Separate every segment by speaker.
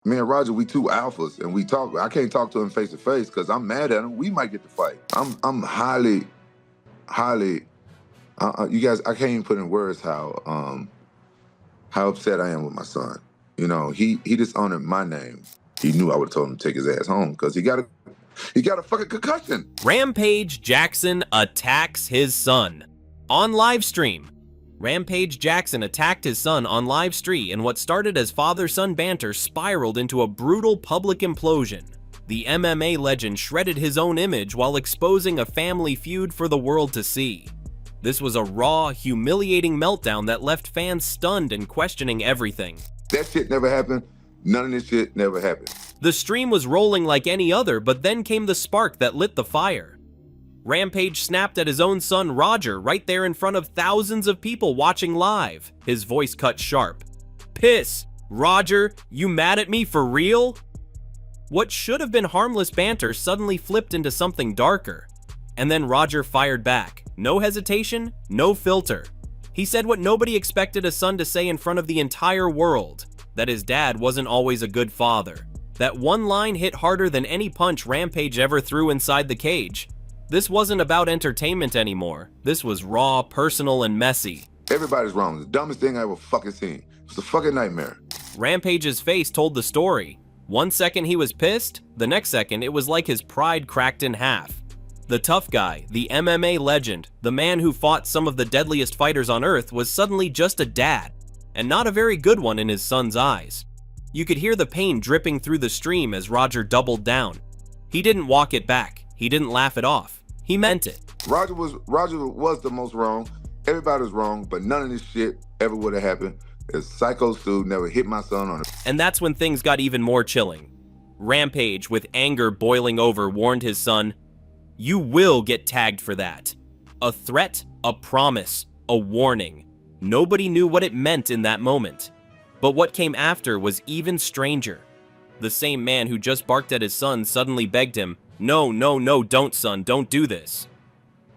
Speaker 1: Me and Roger, we two alphas, and we talk. I can't talk to him face to face because I'm mad at him. We might get to fight. I'm highly. You guys, I can't even put in words how upset I am with my son. You know, he dishonored my name. He knew I would have told him to take his ass home because he got a fucking concussion.
Speaker 2: Rampage Jackson attacks his son on live stream. Rampage Jackson attacked his son on live stream, and what started as father-son banter spiraled into a brutal public implosion. The MMA legend shredded his own image while exposing a family feud for the world to see. This was a raw, humiliating meltdown that left fans stunned and questioning everything.
Speaker 1: That shit never happened. None of this shit never happened.
Speaker 2: The stream was rolling like any other, but then came the spark that lit the fire. Rampage snapped at his own son Roger right there in front of thousands of people watching live. His voice cut sharp. "Piss! Roger, you mad at me for real?" What should have been harmless banter suddenly flipped into something darker. And then Roger fired back. No hesitation, no filter. He said what nobody expected a son to say in front of the entire world, that his dad wasn't always a good father. That one line hit harder than any punch Rampage ever threw inside the cage. This wasn't about entertainment anymore. This was raw, personal, and messy.
Speaker 1: Everybody's wrong. The dumbest thing I ever fucking seen. It was a fucking nightmare.
Speaker 2: Rampage's face told the story. One second he was pissed, the next second it was like his pride cracked in half. The tough guy, the MMA legend, the man who fought some of the deadliest fighters on earth was suddenly just a dad, and not a very good one in his son's eyes. You could hear the pain dripping through the stream as Roger doubled down. He didn't walk it back. He didn't laugh it off. He meant it.
Speaker 1: Roger was the most wrong. Everybody was wrong, but none of this shit ever would have happened. This psycho Stu never hit my son on it.
Speaker 2: And that's when things got even more chilling. Rampage, with anger boiling over, warned his son, "You will get tagged for that." A threat, a promise, a warning. Nobody knew what it meant in that moment. But what came after was even stranger. The same man who just barked at his son suddenly begged him, "No, no, no, don't, son, don't do this."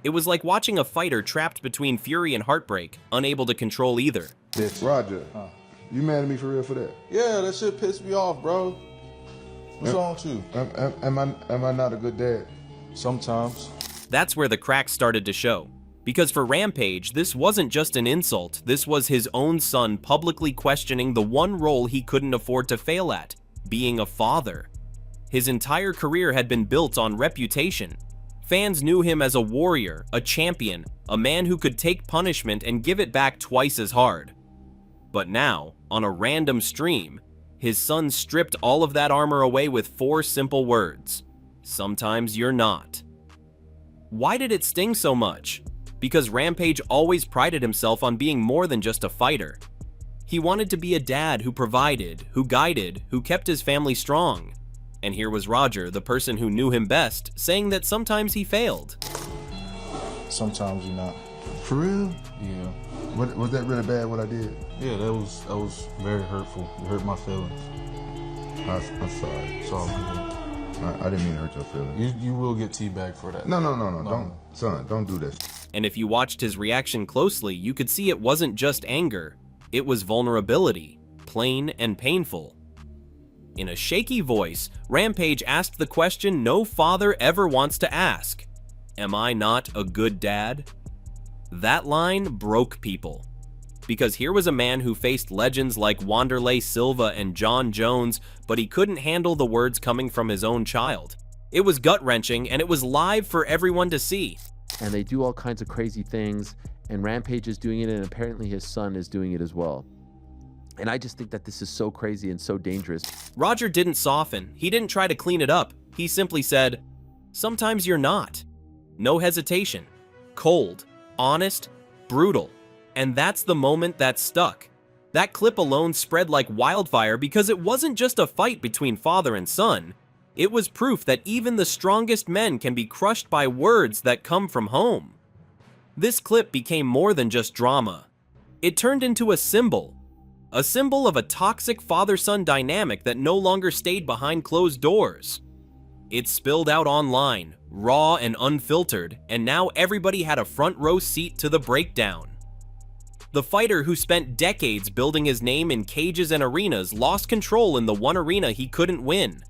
Speaker 2: It was like watching a fighter trapped between fury and heartbreak, unable to control either.
Speaker 1: Roger, you mad at me for real for that?
Speaker 3: Yeah, that shit pissed me off, bro. What's wrong with you?
Speaker 1: Am I not a good dad?
Speaker 3: Sometimes.
Speaker 2: That's where the cracks started to show. Because for Rampage, this wasn't just an insult, this was his own son publicly questioning the one role he couldn't afford to fail at, being a father. His entire career had been built on reputation. Fans knew him as a warrior, a champion, a man who could take punishment and give it back twice as hard. But now, on a random stream, his son stripped all of that armor away with 4 simple words. Sometimes you're not. Why did it sting so much? Because Rampage always prided himself on being more than just a fighter. He wanted to be a dad who provided, who guided, who kept his family strong. And here was Roger, the person who knew him best, saying that sometimes he failed.
Speaker 3: Sometimes you're not.
Speaker 1: For real?
Speaker 3: Yeah.
Speaker 1: Was that really bad what I did?
Speaker 3: Yeah, that was very hurtful. It hurt my feelings.
Speaker 1: I'm sorry.
Speaker 3: It's all good.
Speaker 1: I didn't mean to hurt your feelings.
Speaker 3: You will get teabagged for that.
Speaker 1: No. Don't do this.
Speaker 2: And if you watched his reaction closely, you could see it wasn't just anger. It was vulnerability, plain and painful. In a shaky voice, Rampage asked the question no father ever wants to ask. Am I not a good dad? That line broke people. Because here was a man who faced legends like Wanderlei Silva and John Jones, but he couldn't handle the words coming from his own child. It was gut-wrenching, and it was live for everyone to see.
Speaker 4: And they do all kinds of crazy things, and Rampage is doing it, and apparently his son is doing it as well. And I just think that this is so crazy and so dangerous.
Speaker 2: Roger didn't soften. He didn't try to clean it up. He simply said, "Sometimes you're not." No hesitation. Cold, honest, brutal. And that's the moment that stuck. That clip alone spread like wildfire because it wasn't just a fight between father and son. It was proof that even the strongest men can be crushed by words that come from home. This clip became more than just drama. It turned into a symbol of a toxic father-son dynamic that no longer stayed behind closed doors. It spilled out online, raw and unfiltered, and now everybody had a front row seat to the breakdown. The fighter who spent decades building his name in cages and arenas lost control in the one arena he couldn't win: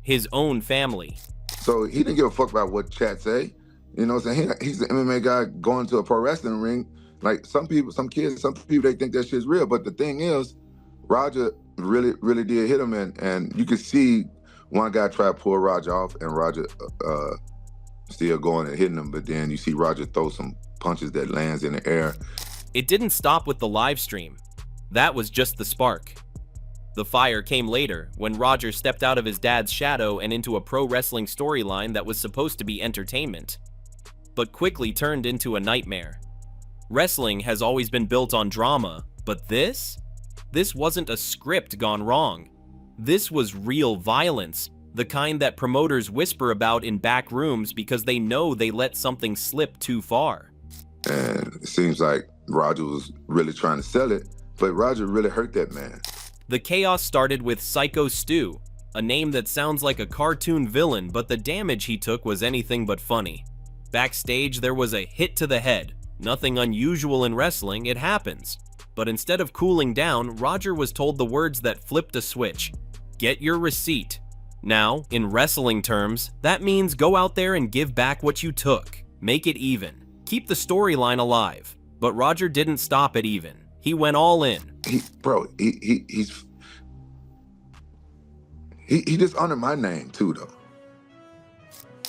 Speaker 2: his own family.
Speaker 1: So he didn't give a fuck about what chat say. You know what I'm saying? He's an MMA guy going to a pro wrestling ring. Like some people, some kids, some people, they think that shit's real. But the thing is, Roger really did hit him, and you could see one guy try to pull Roger off, and Roger still going and hitting him. But then you see Roger throw some punches that lands in the air.
Speaker 2: It didn't stop with the live stream. That was just the spark. The fire came later, when Roger stepped out of his dad's shadow and into a pro wrestling storyline that was supposed to be entertainment, but quickly turned into a nightmare. Wrestling has always been built on drama, but this wasn't a script gone wrong. This was real violence, the kind that promoters whisper about in back rooms because they know they let something slip too far.
Speaker 1: And it seems like Roger was really trying to sell it, but Roger really hurt that man.
Speaker 2: The chaos started with Psycho Stu, a name that sounds like a cartoon villain, but the damage he took was anything but funny. Backstage, there was a hit to the head. Nothing unusual in wrestling, it happens. But instead of cooling down, Roger was told the words that flipped a switch: get your receipt. Now, in wrestling terms, that means go out there and give back what you took. Make it even. Keep the storyline alive. But Roger didn't stop at even. He went all in.
Speaker 1: He dishonored my name too, though.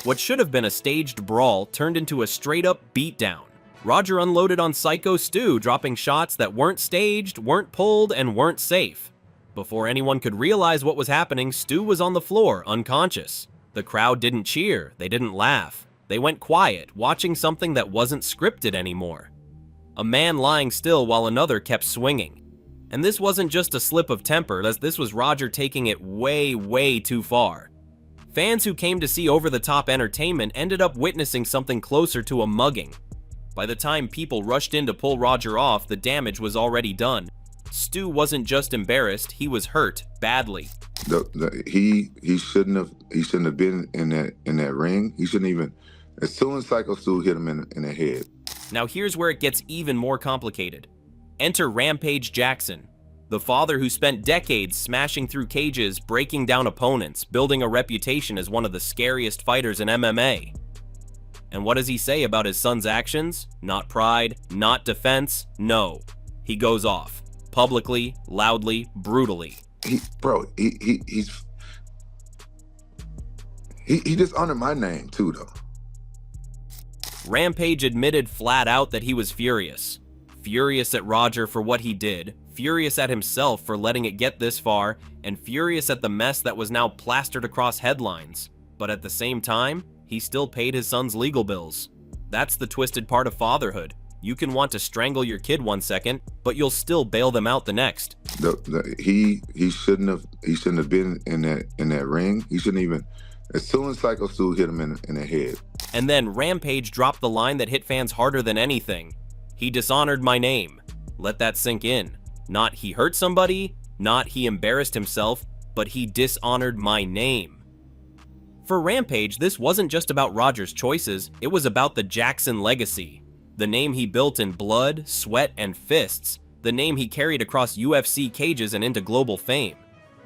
Speaker 2: What should have been a staged brawl turned into a straight-up beatdown. Roger unloaded on Psycho Stu, dropping shots that weren't staged, weren't pulled, and weren't safe. Before anyone could realize what was happening, Stu was on the floor, unconscious. The crowd didn't cheer, they didn't laugh. They went quiet, watching something that wasn't scripted anymore. A man lying still while another kept swinging. And this wasn't just a slip of temper, this was Roger taking it way too far. Fans who came to see over-the-top entertainment ended up witnessing something closer to a mugging. By the time people rushed in to pull Roger off, the damage was already done. Stu wasn't just embarrassed, he was hurt badly.
Speaker 1: He shouldn't have been in that ring. He shouldn't even. As soon as Psycho Stu hit him in the head.
Speaker 2: Now here's where it gets even more complicated. Enter Rampage Jackson, the father who spent decades smashing through cages, breaking down opponents, building a reputation as one of the scariest fighters in MMA. And what does he say about his son's actions? Not pride, not defense, no. He goes off. Publicly, loudly, brutally.
Speaker 1: He dishonored my name too, though.
Speaker 2: Rampage admitted flat out that he was furious. Furious at Roger for what he did, furious at himself for letting it get this far, and furious at the mess that was now plastered across headlines. But at the same time, he still paid his son's legal bills. That's the twisted part of fatherhood. You can want to strangle your kid one second, but you'll still bail them out the next.
Speaker 1: He shouldn't have been in that ring. He shouldn't even. As soon as Psycho Stu hit him in the head.
Speaker 2: And then Rampage dropped the line that hit fans harder than anything. He dishonored my name. Let that sink in. Not he hurt somebody, not he embarrassed himself, but he dishonored my name. For Rampage, this wasn't just about Roger's choices, it was about the Jackson legacy. The name he built in blood, sweat, and fists. The name he carried across UFC cages and into global fame.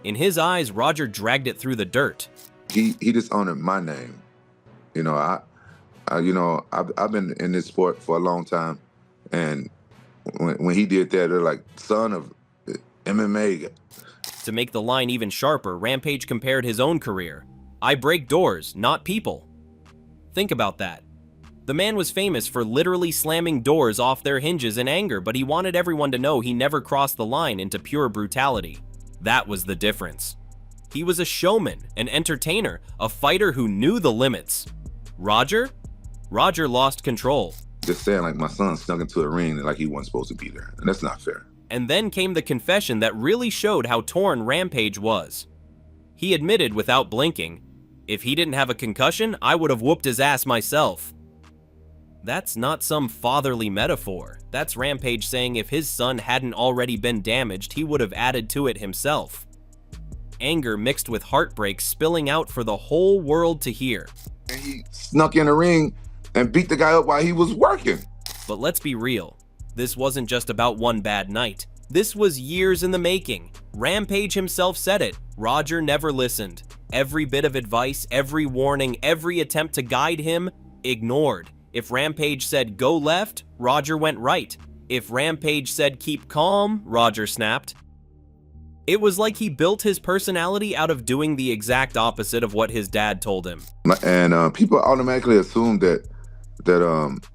Speaker 2: In his eyes, Roger dragged it through the dirt.
Speaker 1: He dishonored my name. You know, I've been in this sport for a long time, and when he did that, they're like, son of MMA.
Speaker 2: To make the line even sharper, Rampage compared his own career. I break doors, not people. Think about that. The man was famous for literally slamming doors off their hinges in anger, but he wanted everyone to know he never crossed the line into pure brutality. That was the difference. He was a showman, an entertainer, a fighter who knew the limits. Roger lost control.
Speaker 1: Just saying, like, my son snuck into a ring like he wasn't supposed to be there, and that's not fair.
Speaker 2: And then came the confession that really showed how torn Rampage was. He admitted without blinking, if he didn't have a concussion, I would have whooped his ass myself. That's not some fatherly metaphor. That's Rampage saying if his son hadn't already been damaged, he would have added to it himself. Anger mixed with heartbreak spilling out for the whole world to hear.
Speaker 1: And he snuck in the ring and beat the guy up while he was working.
Speaker 2: But let's be real. This wasn't just about one bad night. This was years in the making. Rampage himself said it. Roger never listened. Every bit of advice, every warning, every attempt to guide him, ignored. If Rampage said go left, Roger went right. If Rampage said keep calm, Roger snapped. It was like he built his personality out of doing the exact opposite of what his dad told him.
Speaker 1: And people automatically assume that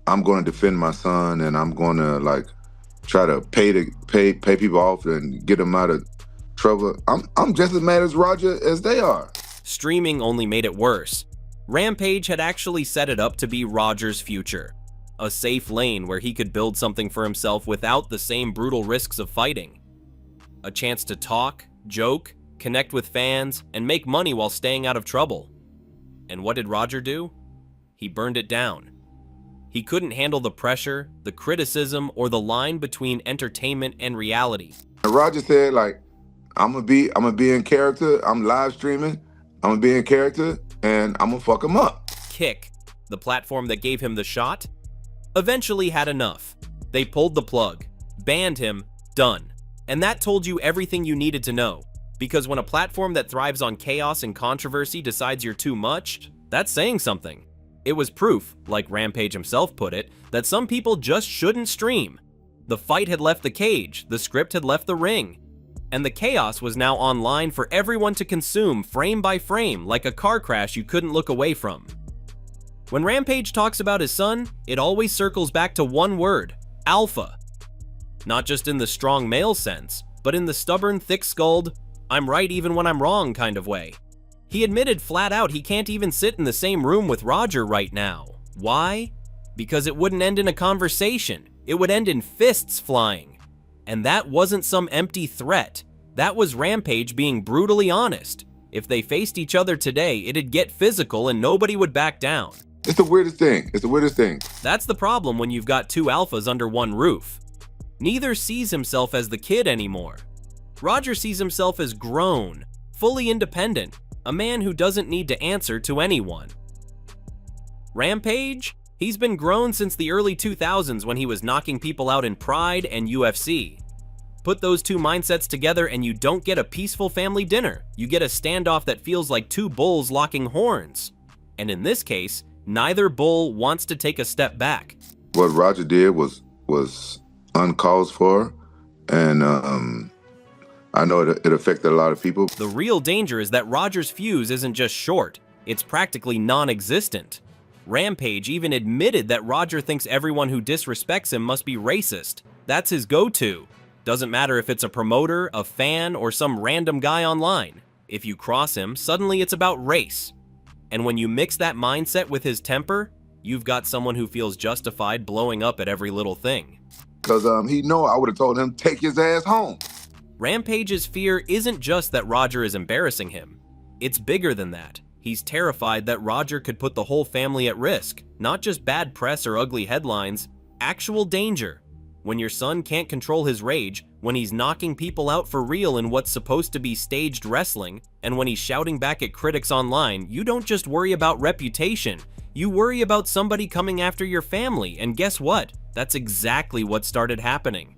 Speaker 1: I'm going to defend my son and I'm going to like try to pay people off and get them out of trouble. I'm just as mad as Roger as they are.
Speaker 2: Streaming only made it worse. Rampage had actually set it up to be Roger's future. A safe lane where he could build something for himself without the same brutal risks of fighting. A chance to talk, joke, connect with fans, and make money while staying out of trouble. And what did Roger do? He burned it down. He couldn't handle the pressure, the criticism, or the line between entertainment and reality.
Speaker 1: And Roger said, like, I'm gonna be in character. I'm live streaming. I'm gonna be in character, and I'm gonna fuck him up.
Speaker 2: Kick, the platform that gave him the shot, eventually had enough. They pulled the plug, banned him, done. And that told you everything you needed to know. Because when a platform that thrives on chaos and controversy decides you're too much, that's saying something. It was proof, like Rampage himself put it, that some people just shouldn't stream. The fight had left the cage, the script had left the ring, and the chaos was now online for everyone to consume frame by frame like a car crash you couldn't look away from. When Rampage talks about his son, it always circles back to one word: alpha. Not just in the strong male sense, but in the stubborn, thick-skulled, I'm right even when I'm wrong kind of way. He admitted flat out he can't even sit in the same room with Roger right now. Why? Because it wouldn't end in a conversation. It would end in fists flying. And that wasn't some empty threat. That was Rampage being brutally honest. If they faced each other today, it'd get physical and nobody would back down.
Speaker 1: It's the weirdest thing. It's the weirdest thing.
Speaker 2: That's the problem when you've got two alphas under one roof. Neither sees himself as the kid anymore. Roger sees himself as grown, fully independent, a man who doesn't need to answer to anyone. Rampage? He's been grown since the early 2000s when he was knocking people out in Pride and UFC. Put those two mindsets together and you don't get a peaceful family dinner. You get a standoff that feels like two bulls locking horns. And in this case, neither bull wants to take a step back.
Speaker 1: What Roger did was uncalled for, and I know it affected a lot of people.
Speaker 2: The real danger is that Roger's fuse isn't just short, it's practically non-existent. Rampage even admitted that Roger thinks everyone who disrespects him must be racist. That's his go-to. Doesn't matter if it's a promoter, a fan, or some random guy online. If you cross him, suddenly it's about race. And when you mix that mindset with his temper, you've got someone who feels justified blowing up at every little thing.
Speaker 1: Because he know I would have told him, take his ass home.
Speaker 2: Rampage's fear isn't just that Roger is embarrassing him. It's bigger than that. He's terrified that Roger could put the whole family at risk. Not just bad press or ugly headlines, actual danger. When your son can't control his rage, when he's knocking people out for real in what's supposed to be staged wrestling, and when he's shouting back at critics online, you don't just worry about reputation. You worry about somebody coming after your family, and guess what? That's exactly what started happening.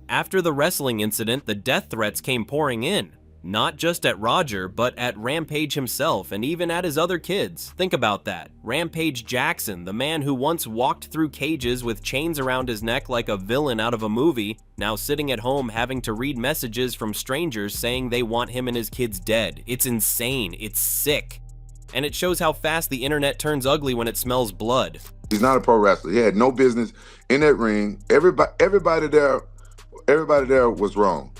Speaker 2: After the wrestling incident, the death threats came pouring in. Not just at Roger, but at Rampage himself and even at his other kids. Think about that. Rampage Jackson, the man who once walked through cages with chains around his neck like a villain out of a movie, now sitting at home having to read messages from strangers saying they want him and his kids dead. It's insane. It's sick. And it shows how fast the internet turns ugly when it smells blood.
Speaker 1: He's not a pro wrestler. He had no business in that ring. Everybody there was wrong.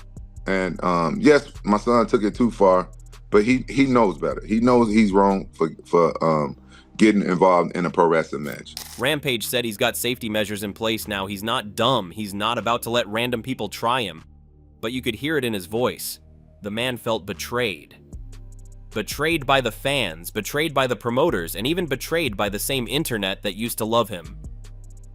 Speaker 1: And yes, my son took it too far, but he knows better. He knows he's wrong for getting involved in a pro wrestling match.
Speaker 2: Rampage said he's got safety measures in place now. He's not dumb. He's not about to let random people try him. But you could hear it in his voice. The man felt betrayed. Betrayed by the fans, betrayed by the promoters, and even betrayed by the same internet that used to love him.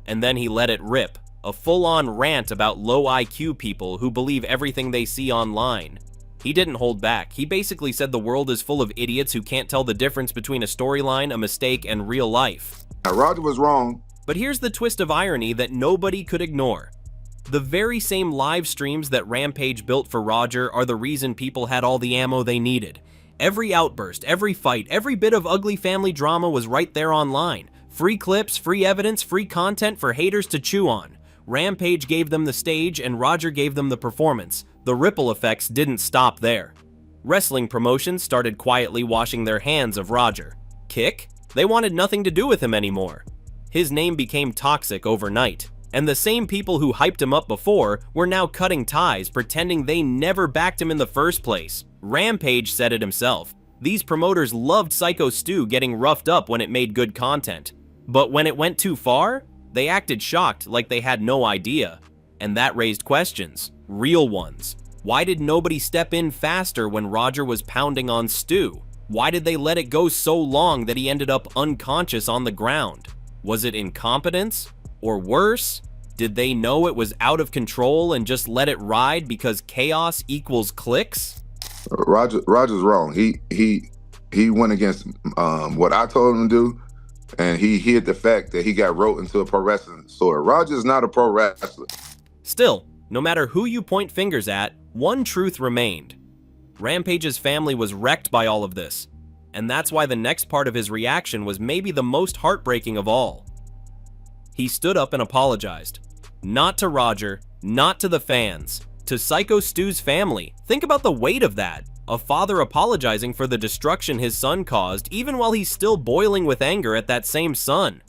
Speaker 2: And then he let it rip. A full-on rant about low IQ people who believe everything they see online. He didn't hold back. He basically said the world is full of idiots who can't tell the difference between a storyline, a mistake, and real life.
Speaker 1: Now, Roger was wrong.
Speaker 2: But here's the twist of irony that nobody could ignore. The very same live streams that Rampage built for Roger are the reason people had all the ammo they needed. Every outburst, every fight, every bit of ugly family drama was right there online. Free clips, free evidence, free content for haters to chew on. Rampage gave them the stage and Roger gave them the performance. The ripple effects didn't stop there. Wrestling promotions started quietly washing their hands of Roger. Kick? They wanted nothing to do with him anymore. His name became toxic overnight, and the same people who hyped him up before were now cutting ties, pretending they never backed him in the first place. Rampage said it himself. These promoters loved Psycho Stu getting roughed up when it made good content. But when it went too far, they acted shocked like they had no idea. And that raised questions, real ones. Why did nobody step in faster when Roger was pounding on Stu? Why did they let it go so long that he ended up unconscious on the ground? Was it incompetence? Or worse, did they know it was out of control and just let it ride because chaos equals clicks?
Speaker 1: Roger's wrong. He went against what I told him to do, and he hid the fact that he got wrote into a pro wrestling story. Roger's not a pro wrestler.
Speaker 2: Still, no matter who you point fingers at, one truth remained. Rampage's family was wrecked by all of this, and that's why the next part of his reaction was maybe the most heartbreaking of all. He stood up and apologized. Not to Roger, not to the fans, to Psycho Stu's family. Think about the weight of that. A father apologizing for the destruction his son caused, even while he's still boiling with anger at that same son.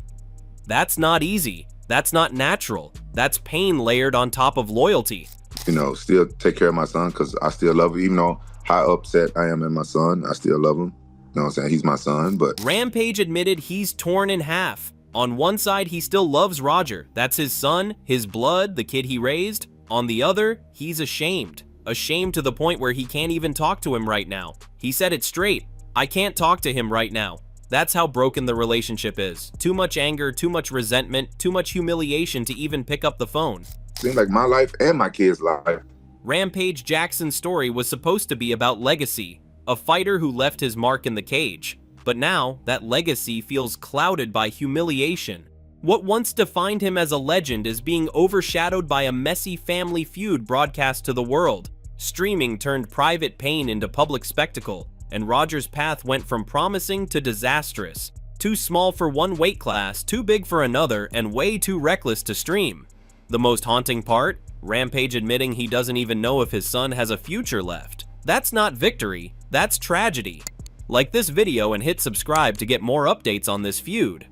Speaker 2: That's not easy. That's not natural. That's pain layered on top of loyalty.
Speaker 1: You know, still take care of my son because I still love him. Even though how upset I am at my son, I still love him. You know what I'm saying? He's my son, but...
Speaker 2: Rampage admitted he's torn in half. On one side, he still loves Roger. That's his son, his blood, the kid he raised. On the other, he's ashamed. Ashamed to the point where he can't even talk to him right now. He said it straight. I can't talk to him right now. That's how broken the relationship is. Too much anger, too much resentment, too much humiliation to even pick up the phone.
Speaker 1: Seems like my life and my kid's life.
Speaker 2: Rampage Jackson's story was supposed to be about legacy, a fighter who left his mark in the cage. But now, that legacy feels clouded by humiliation. What once defined him as a legend is being overshadowed by a messy family feud broadcast to the world. Streaming turned private pain into public spectacle, and Roger's path went from promising to disastrous. Too small for one weight class, too big for another, and way too reckless to stream. The most haunting part? Rampage admitting he doesn't even know if his son has a future left. That's not victory, that's tragedy. Like this video and hit subscribe to get more updates on this feud.